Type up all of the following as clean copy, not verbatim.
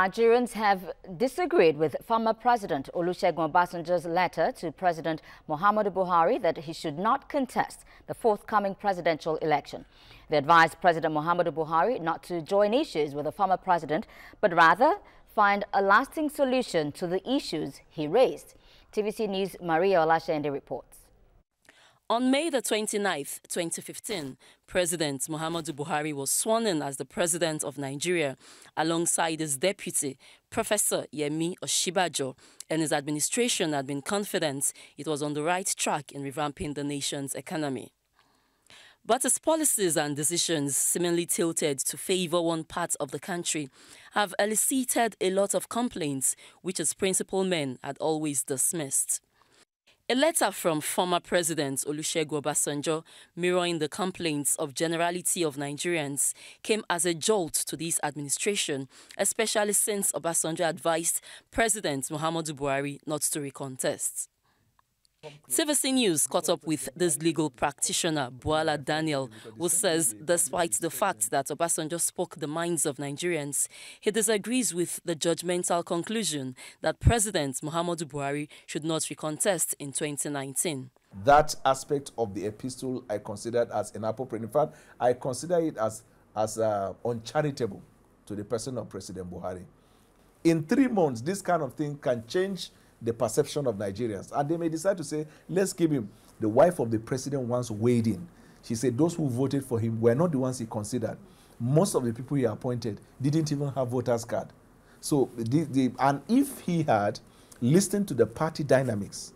Nigerians have disagreed with former President Olusegun Obasanjo's letter to President Muhammadu Buhari that he should not contest the forthcoming presidential election. They advised President Muhammadu Buhari not to join issues with the former president, but rather find a lasting solution to the issues he raised. TVC News' Maria Olashende reports. On May the 29th, 2015, President Muhammadu Buhari was sworn in as the President of Nigeria alongside his deputy, Professor Yemi Osinbajo, and his administration had been confident it was on the right track in revamping the nation's economy. But his policies and decisions, seemingly tilted to favor one part of the country, have elicited a lot of complaints which his principal men had always dismissed. A letter from former President Olusegun Obasanjo mirroring the complaints of generality of Nigerians came as a jolt to this administration, especially since Obasanjo advised President Muhammadu Buhari not to recontest. TVC News caught up with this legal practitioner, Buala Daniel, who says despite the fact that Obasanjo spoke the minds of Nigerians, he disagrees with the judgmental conclusion that President Muhammadu Buhari should not recontest in 2019. That aspect of the epistle I considered as inappropriate. In fact, I consider it as uncharitable to the person of President Buhari. In 3 months, this kind of thing can change the perception of Nigerians. And they may decide to say, let's give him. The wife of the president once weighed in. She said those who voted for him were not the ones he considered. Most of the people he appointed didn't even have voters' card. So, and if he had listened to the party dynamics,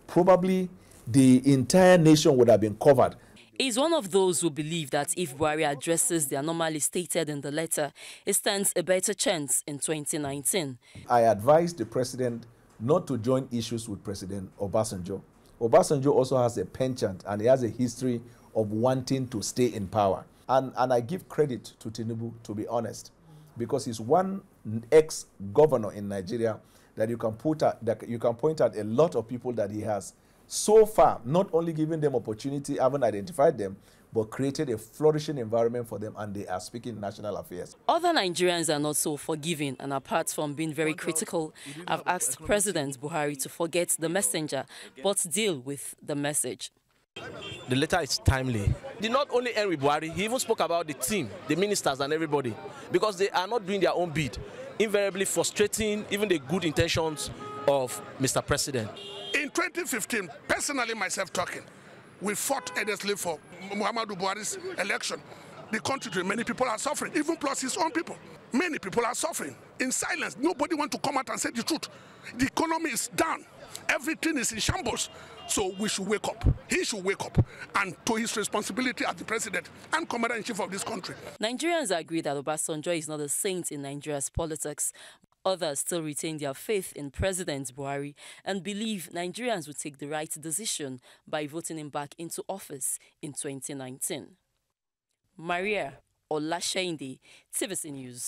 probably the entire nation would have been covered. He's one of those who believe that if Buhari addresses the anomalies stated in the letter, he stands a better chance in 2019. I advised the president not to join issues with President Obasanjo. Obasanjo also has a penchant and he has a history of wanting to stay in power. And I give credit to Tinubu, to be honest, because he's one ex-governor in Nigeria that you can point at a lot of people that he has so far not only given them opportunity, haven't identified them, but created a flourishing environment for them, and they are speaking national affairs. Other Nigerians are not so forgiving, and apart from being very critical, have asked President Buhari to forget the messenger, but deal with the message. The letter is timely. He did not only end with Buhari, he even spoke about the team, the ministers and everybody, because they are not doing their own bid, invariably frustrating even the good intentions of Mr. President. In 2015, personally myself talking, we fought earnestly for Muhammadu Buhari's election. The country, many people are suffering, even plus his own people. Many people are suffering in silence. Nobody wants to come out and say the truth. The economy is down. Everything is in shambles. So we should wake up. He should wake up and to his responsibility as the president and commander-in-chief of this country. Nigerians agree that Obasanjo is not a saint in Nigeria's politics. Others still retain their faith in President Buhari and believe Nigerians will take the right decision by voting him back into office in 2019. Maria Olashende, TVC News.